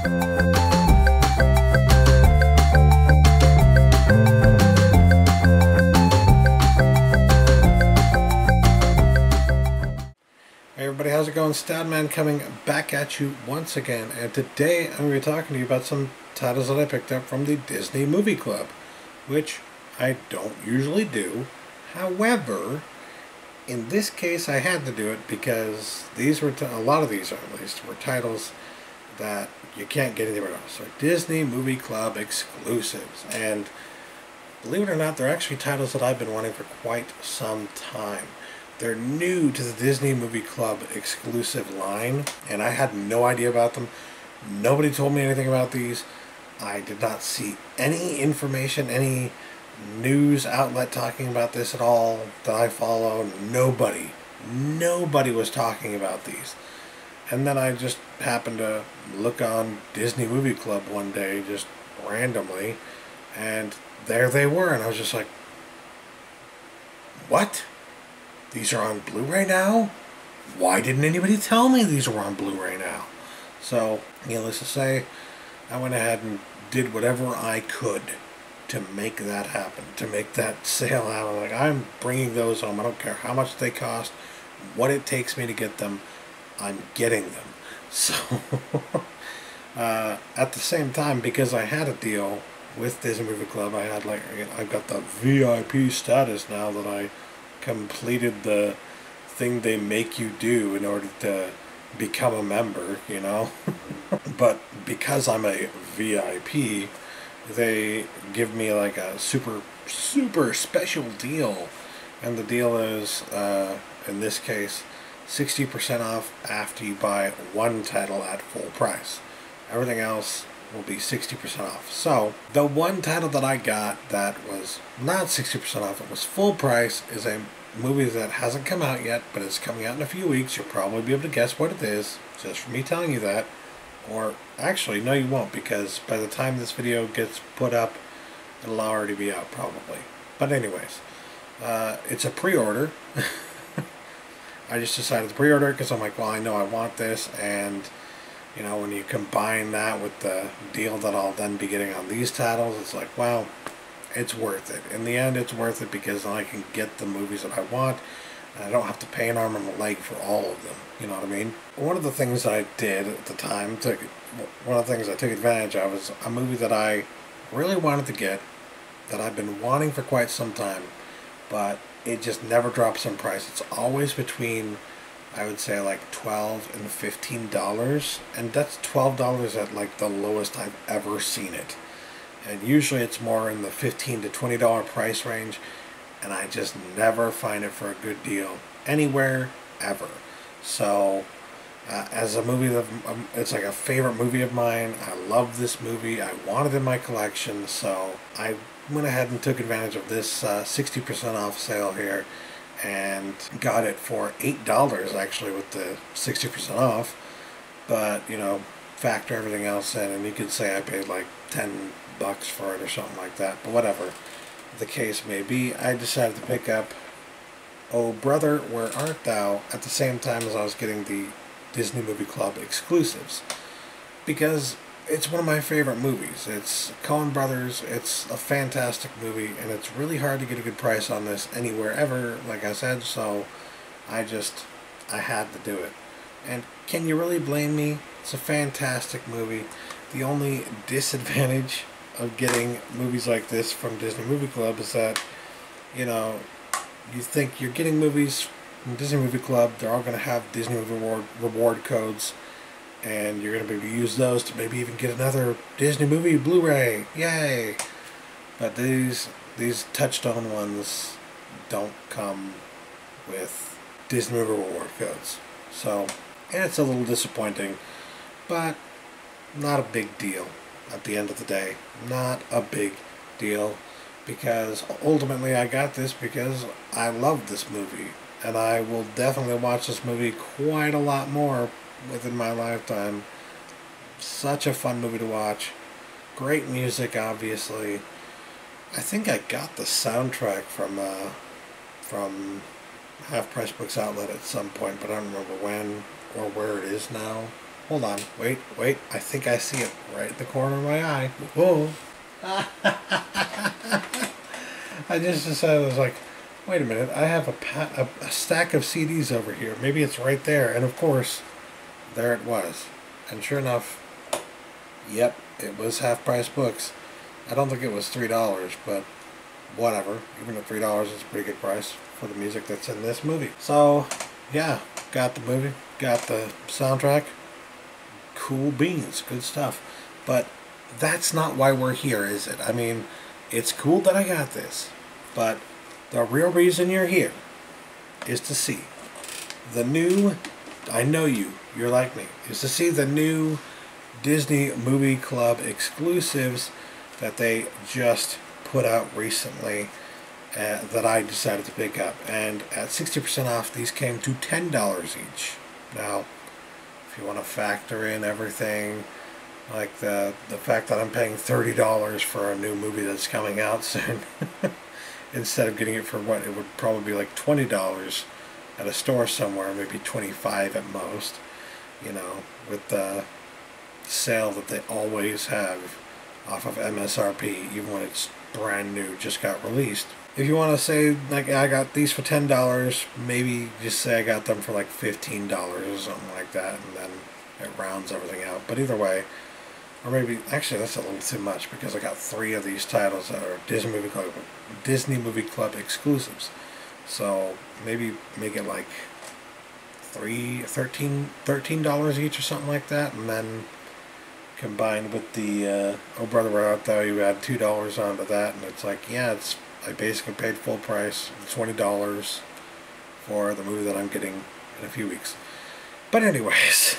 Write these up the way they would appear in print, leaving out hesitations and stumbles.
Hey everybody, how's it going? Statman coming back at you once again, and today I'm going to be talking to you about some titles that I picked up from the Disney Movie Club, which I don't usually do. However, in this case I had to do it because these were, a lot of these at least, were titles that you can't get anywhere else. So Disney Movie Club exclusives, and believe it or not, they're actually titles that I've been wanting for quite some time. They're new to the Disney Movie Club exclusive line, and I had no idea about them. Nobody told me anything about these. I did not see any information, any news outlet talking about this at all that I follow. Nobody was talking about these. And then I just happened to look on Disney Movie Club one day, just randomly, and there they were, and I was just like, what? These are on Blu-ray now? Why didn't anybody tell me these were on Blu-ray now? So, needless to say, I went ahead and did whatever I could to make that happen, to make that sale happen. Like, I'm bringing those home. I don't care how much they cost, what it takes me to get them, I'm getting them. So, at the same time, because I had a deal with Disney Movie Club, I had I've got the VIP status now that I completed the thing they make you do in order to become a member, you know. But because I'm a VIP, they give me like a super special deal, and the deal is in this case 60% off after you buy one title at full price. Everything else will be 60% off. So the one title that I got that was not 60% off, it was full price, is a movie that hasn't come out yet, but it's coming out in a few weeks. You'll probably be able to guess what it is just from me telling you that. Or actually, no, you won't, because by the time this video gets put up, it'll already be out probably. But anyways, it's a pre-order. I just decided to pre-order it because I'm like, well, I know I want this, and you know, when you combine that with the deal that I'll then be getting on these titles, it's like, wow, it's worth it. In the end, it's worth it because I can get the movies that I want, and I don't have to pay an arm and a leg for all of them. You know what I mean? One of the things I did at the time, one of the things I took advantage of, is a movie that I really wanted to get, that I've been wanting for quite some time, but it just never drops in price. It's always between, I would say, like $12 and $15, and that's $12 at like the lowest I've ever seen it. And usually it's more in the $15 to $20 price range, and I just never find it for a good deal anywhere, ever. So, as a movie that it's like a favorite movie of mine, I love this movie, I want it in my collection, so I went ahead and took advantage of this 60% off sale here, and got it for $8 actually with the 60% off. But you know, factor everything else in, and you could say I paid like $10 for it or something like that. But whatever the case may be, I decided to pick up Oh Brother, Where Art Thou at the same time as I was getting the Disney Movie Club exclusives, because it's one of my favorite movies. It's Coen Brothers, it's a fantastic movie, and it's really hard to get a good price on this anywhere ever, like I said, so I had to do it. And can you really blame me? It's a fantastic movie. The only disadvantage of getting movies like this from Disney Movie Club is that, you know, you think you're getting movies from Disney Movie Club, they're all going to have Disney reward codes, and you're going to be able to use those to maybe even get another Disney movie Blu-ray. Yay! But these Touchstone ones don't come with Disney movie reward codes. So, and it's a little disappointing, but not a big deal at the end of the day. Not a big deal, because ultimately I got this because I love this movie, and I will definitely watch this movie quite a lot more within my lifetime. Such a fun movie to watch. Great music, obviously. I think I got the soundtrack from Half Price Books Outlet at some point, but I don't remember when or where it is now. hold on, wait, I think I see it right in the corner of my eye. Whoa. I just decided, I was like, wait a minute, I have a stack of CDs over here. Maybe it's right there. And of course, there it was. And sure enough, yep, it was half-price books. I don't think it was $3, but whatever. Even at $3, it's a pretty good price for the music that's in this movie. So, yeah, got the movie, got the soundtrack. Cool beans, good stuff. But that's not why we're here, is it? I mean, it's cool that I got this, but the real reason you're here is to see the new, I know you're like me, is to see the new Disney Movie Club exclusives that they just put out recently that I decided to pick up. And at 60% off, these came to $10 each. Now, if you want to factor in everything, like the fact that I'm paying $30 for a new movie that's coming out soon, instead of getting it for what it would probably be like $20 at a store somewhere, maybe $25 at most, you know, with the sale that they always have off of MSRP, even when it's brand new, just got released. If you want to say, like, I got these for $10, maybe just say I got them for like $15 or something like that, and then it rounds everything out. But either way, or maybe, actually that's a little too much, because I got 3 of these titles that are Disney Movie Club exclusives. So maybe make it like $13 each or something like that, and then combined with the Oh Brother Where Art Thou, you add $2 onto that, and it's like, yeah, I basically paid full price, $20 for the movie that I'm getting in a few weeks. But anyways,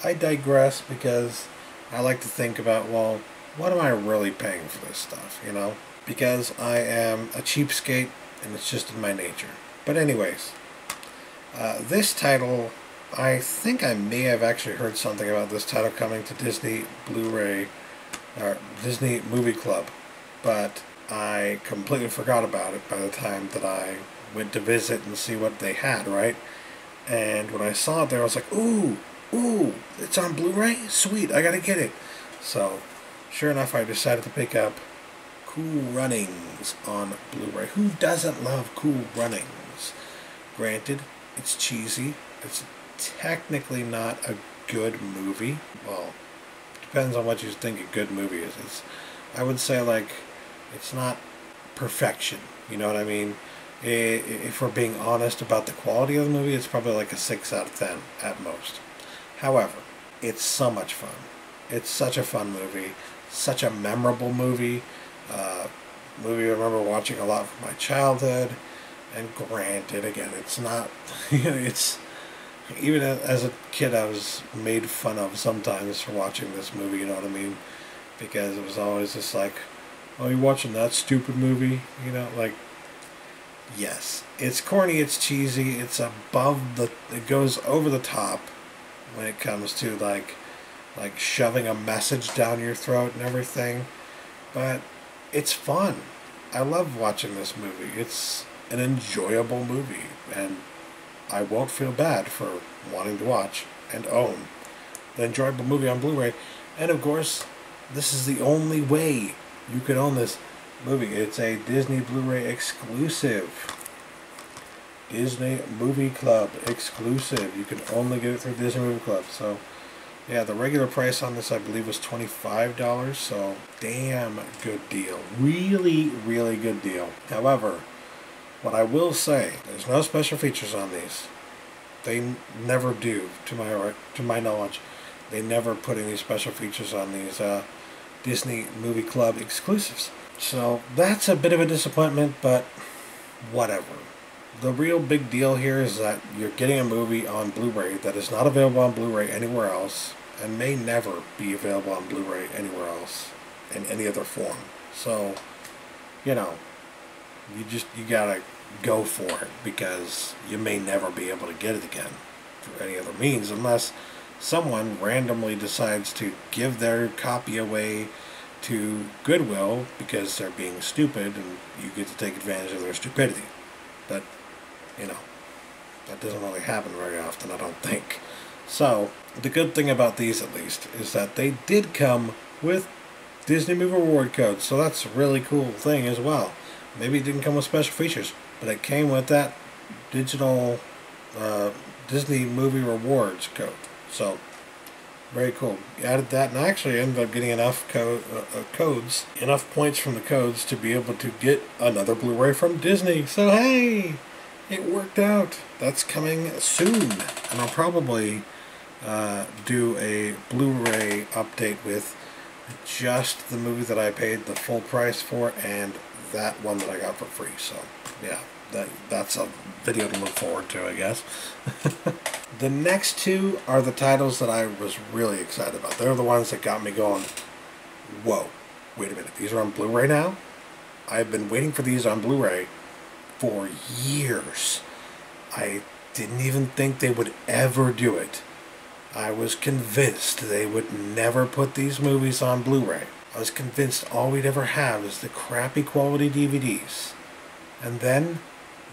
I digress, because I like to think about, well, what am I really paying for this stuff, you know? Because I am a cheapskate, and it's just in my nature. But anyways, this title, I think I may have actually heard something about this title coming to Disney Blu-ray, or Disney Movie Club, but I completely forgot about it by the time that I went to visit and see what they had, right? And when I saw it there, I was like, ooh, it's on Blu-ray? Sweet, I gotta get it. So, sure enough, I decided to pick up Cool Runnings on Blu-ray. Who doesn't love Cool Runnings? Granted, it's cheesy. It's technically not a good movie. Well, depends on what you think a good movie is. I would say, like, it's not perfection. You know what I mean? If we're being honest about the quality of the movie, it's probably like a 6 out of 10 at most. However, it's so much fun. It's such a fun movie, such a memorable movie. Movie I remember watching a lot from my childhood. And granted, again, it's not, you know, it's, even as a kid, I was made fun of sometimes for watching this movie, you know what I mean? Because it was always just like, oh, you're watching that stupid movie? You know, like, yes. It's corny, it's cheesy, it's above the, it goes over the top when it comes to, like shoving a message down your throat and everything. But it's fun. I love watching this movie. It's an enjoyable movie, and I won't feel bad for wanting to watch and own the enjoyable movie on Blu-ray. And of course, this is the only way you could own this movie. It's a Disney Blu-ray exclusive. Disney Movie Club exclusive. You can only get it through Disney Movie Club. So, yeah, the regular price on this, I believe, was $25. So, damn good deal. Really, really good deal. However, what I will say, there's no special features on these. They never do, to my knowledge. They never put any special features on these Disney Movie Club exclusives. So that's a bit of a disappointment, but whatever. The real big deal here is that you're getting a movie on Blu-ray that is not available on Blu-ray anywhere else, and may never be available on Blu-ray anywhere else in any other form. So, you know, you gotta go for it, because you may never be able to get it again through any other means, unless someone randomly decides to give their copy away to Goodwill because they're being stupid, and you get to take advantage of their stupidity. But, you know, that doesn't really happen very often, I don't think. So, the good thing about these, at least, is that they did come with Disney Movie Reward codes, so that's a really cool thing as well. Maybe it didn't come with special features, but it came with that digital Disney Movie Rewards code. So, very cool. Added that, and I actually ended up getting enough codes, enough points from the codes to be able to get another Blu-ray from Disney. So hey, it worked out. That's coming soon, and I'll probably do a Blu-ray update with just the movie that I paid the full price for and that one that I got for free. So yeah, that's a video to look forward to, I guess. The next two are the titles that I was really excited about. They're the ones that got me going, whoa, wait a minute, these are on Blu-ray now? I've been waiting for these on Blu-ray for years. I didn't even think they would ever do it. I was convinced they would never put these movies on Blu-ray. I was convinced all we'd ever have is the crappy quality DVDs. And then,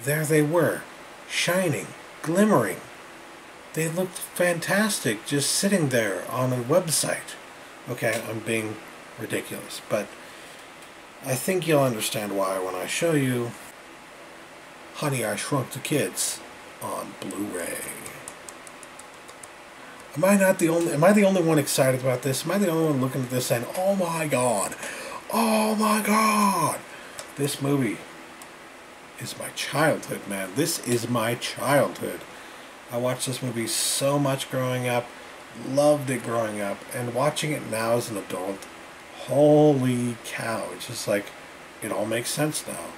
there they were, shining, glimmering. They looked fantastic just sitting there on a website. Okay, I'm being ridiculous, but I think you'll understand why when I show you Honey, I Shrunk the Kids on Blu-ray. Am I the only one excited about this? Am I the only one looking at this saying, oh my god, oh my god, this movie is my childhood, man. This is my childhood. I watched this movie so much growing up, loved it growing up, and watching it now as an adult, holy cow, it's just like, it all makes sense now.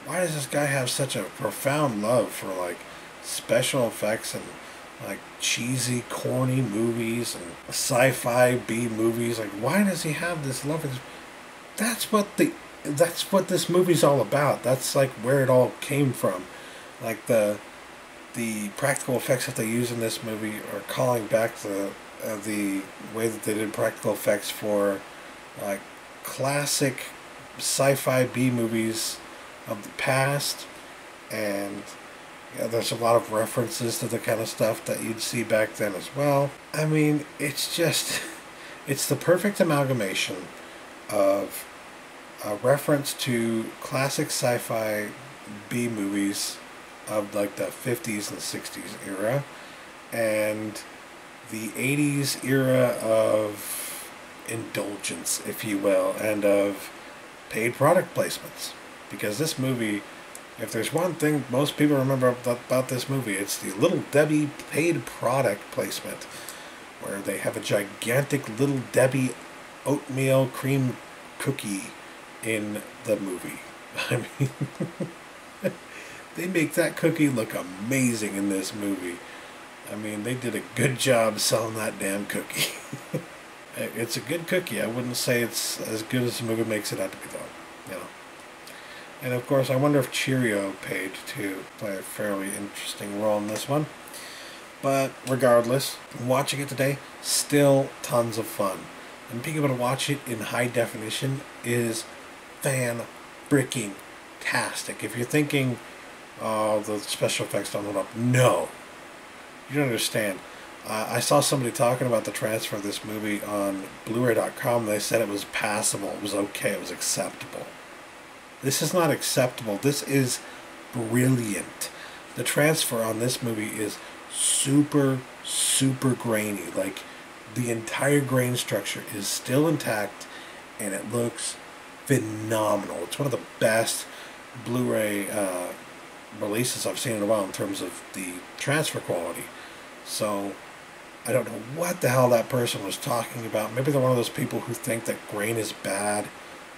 Why does this guy have such a profound love for, like, special effects and, like, cheesy, corny movies and sci-fi B movies? Like, why does he have this love? That's what this movie's all about. That's, like, where it all came from. Like, the practical effects that they use in this movie are calling back the way that they did practical effects for like classic sci-fi B movies of the past, and yeah, there's a lot of references to the kind of stuff that you'd see back then as well. I mean, it's just, it's the perfect amalgamation of a reference to classic sci-fi B movies of like the 50s and 60s era and the 80s era of indulgence, if you will, and of paid product placements. Because this movie, if there's one thing most people remember about this movie, it's the Little Debbie paid product placement, where they have a gigantic Little Debbie oatmeal cream cookie in the movie. I mean, they make that cookie look amazing in this movie. I mean, they did a good job selling that damn cookie. It's a good cookie. I wouldn't say it's as good as the movie makes it out to be, though. You know. And of course, I wonder if Cheerio paid to play a fairly interesting role in this one. But regardless, watching it today, still tons of fun. And being able to watch it in high definition is fan-bricking-tastic. If you're thinking, oh, the special effects don't hold up, no. You don't understand. I saw somebody talking about the transfer of this movie on Blu-ray.com. They said it was passable, it was okay, it was acceptable. This is not acceptable. This is brilliant. The transfer on this movie is super, super grainy. Like, the entire grain structure is still intact, and it looks phenomenal. It's one of the best Blu-ray releases I've seen in a while in terms of the transfer quality. So, I don't know what the hell that person was talking about. Maybe they're one of those people who think that grain is bad.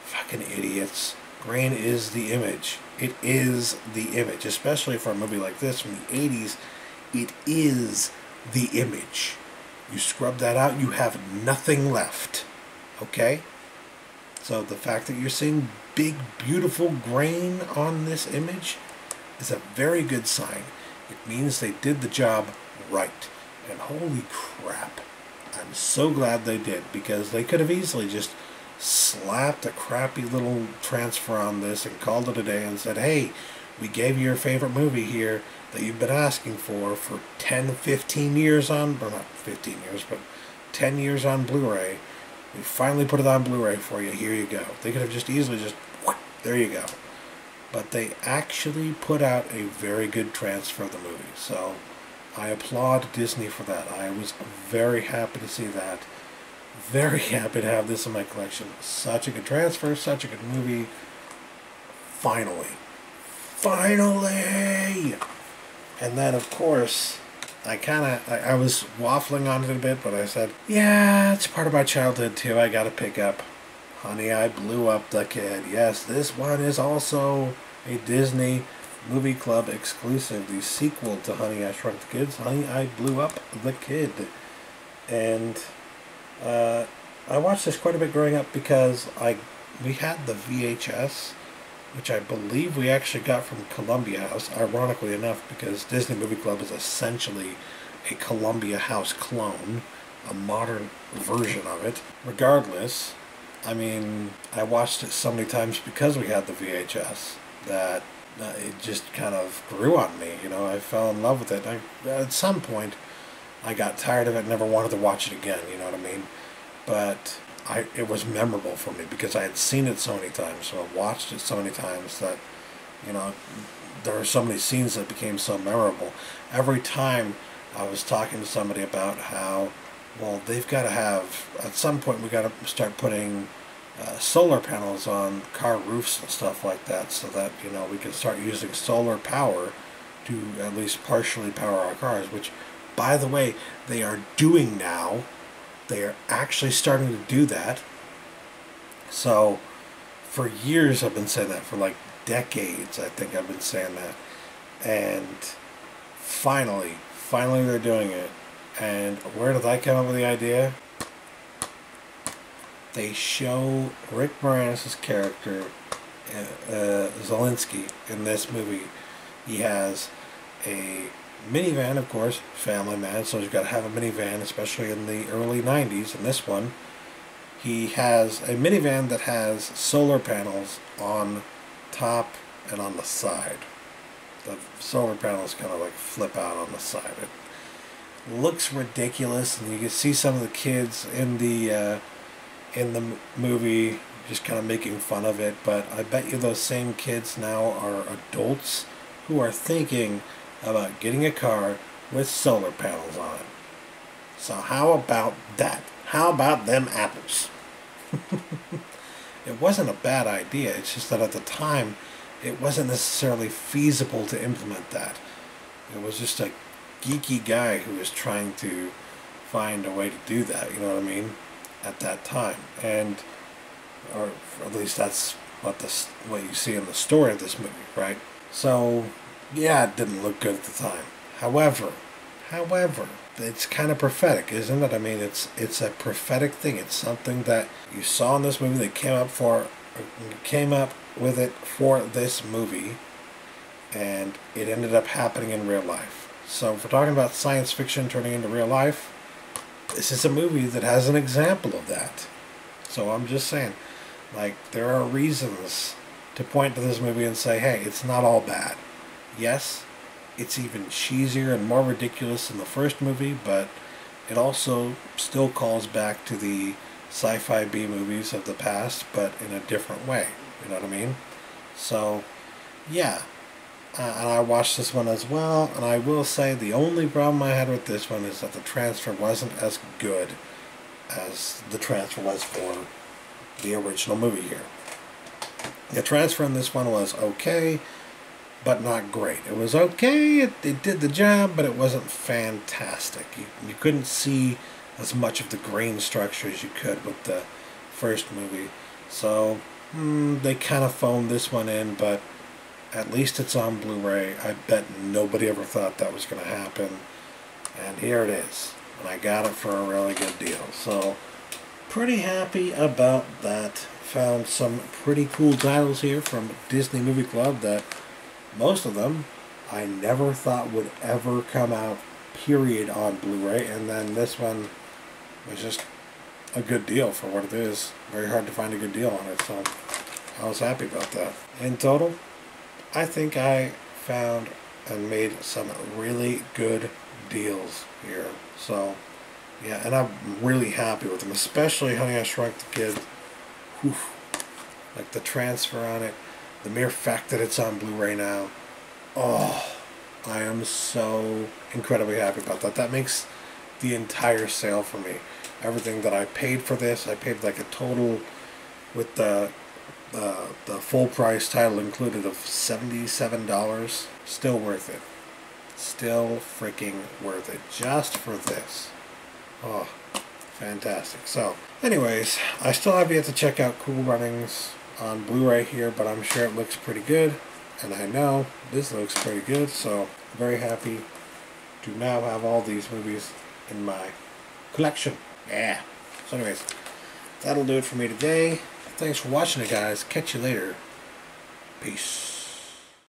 Fucking idiots. Grain is the image. It is the image. Especially for a movie like this from the 80s. It is the image. You scrub that out, you have nothing left. Okay? So the fact that you're seeing big, beautiful grain on this image is a very good sign. It means they did the job right. And holy crap, I'm so glad they did, because they could have easily just slapped a crappy little transfer on this and called it a day and said, hey, we gave you your favorite movie here that you've been asking for 10, 15 years on, or not 15 years, but 10 years on Blu-ray. We finally put it on Blu-ray for you. Here you go. They could have just easily there you go. But they actually put out a very good transfer of the movie. So I applaud Disney for that. I was very happy to see that. Very happy to have this in my collection. Such a good transfer, such a good movie. Finally. Finally! And then, of course, I was waffling on it a bit, but I said, yeah, it's part of my childhood too. I gotta pick up Honey, I Blew Up the Kid. Yes, this one is also a Disney Movie Club exclusive, the sequel to Honey, I Shrunk the Kids, Honey, I Blew Up the Kid. And I watched this quite a bit growing up because we had the VHS, which I believe we actually got from Columbia House, ironically enough, because Disney Movie Club is essentially a Columbia House clone, a modern version of it. Regardless, I mean, I watched it so many times because we had the VHS that it just kind of grew on me. You know, I fell in love with it. At some point, I got tired of it and never wanted to watch it again, you know what I mean? But it was memorable for me because I had seen it so many times, so I watched it so many times that, you know, there were so many scenes that became so memorable. Every time I was talking to somebody about how, well, they've got to have, at some point we got to start putting solar panels on car roofs and stuff like that so that, you know, we can start using solar power to at least partially power our cars, which, by the way, they are doing now. They are actually starting to do that. So, for years I've been saying that. For like decades, I think I've been saying that. And finally they're doing it. And where did I come up with the idea? They show Rick Moranis' character, Zelensky, in this movie. He has a minivan, of course, family man, so he's got to have a minivan, especially in the early 90s. In this one, he has a minivan that has solar panels on top and on the side. The solar panels kind of like flip out on the side. It looks ridiculous, and you can see some of the kids in the movie just kind of making fun of it, but I bet you those same kids now are adults who are thinking about getting a car with solar panels on it. So how about that? How about them apples? It wasn't a bad idea. It's just that at the time, it wasn't necessarily feasible to implement that. It was just a geeky guy who was trying to find a way to do that, you know what I mean, at that time. And, or at least that's what you see in the story of this movie, right? So, yeah, it didn't look good at the time. However, it's kind of prophetic, isn't it? I mean, it's a prophetic thing. It's something that you saw in this movie. They came up with it for this movie, and it ended up happening in real life. So if we're talking about science fiction turning into real life, this is a movie that has an example of that. So I'm just saying, like, there are reasons to point to this movie and say, hey, it's not all bad. Yes, it's even cheesier and more ridiculous than the first movie, but it also still calls back to the sci-fi B movies of the past, but in a different way. You know what I mean? So, yeah. And I watched this one as well, and I will say the only problem I had with this one is that the transfer wasn't as good as the transfer was for the original movie here. The transfer in this one was okay, but not great. It was okay, it did the job, but it wasn't fantastic. You couldn't see as much of the grain structure as you could with the first movie. So, they kind of phoned this one in, but at least it's on Blu-ray. I bet nobody ever thought that was going to happen. And here it is. And I got it for a really good deal. So, pretty happy about that. Found some pretty cool titles here from Disney Movie Club that most of them I never thought would ever come out, period, on Blu-ray. And then this one was just a good deal for what it is. Very hard to find a good deal on it, so I was happy about that. In total, I think I found and made some really good deals here. So, yeah, and I'm really happy with them, especially Honey, I Shrunk the Kid. Whew. Like the transfer on it, the mere fact that it's on Blu-ray now. Oh, I am so incredibly happy about that. That makes the entire sale for me. Everything that I paid for this, I paid like a total with the full price title included of $77. Still worth it. Still freaking worth it. Just for this. Oh, fantastic. So, anyways, I still have yet to check out Cool Runnings on Blu-ray here, but I'm sure it looks pretty good. And I know this looks pretty good, so very happy to now have all these movies in my collection. Yeah. So anyways, that'll do it for me today. Thanks for watching it, guys. Catch you later. Peace.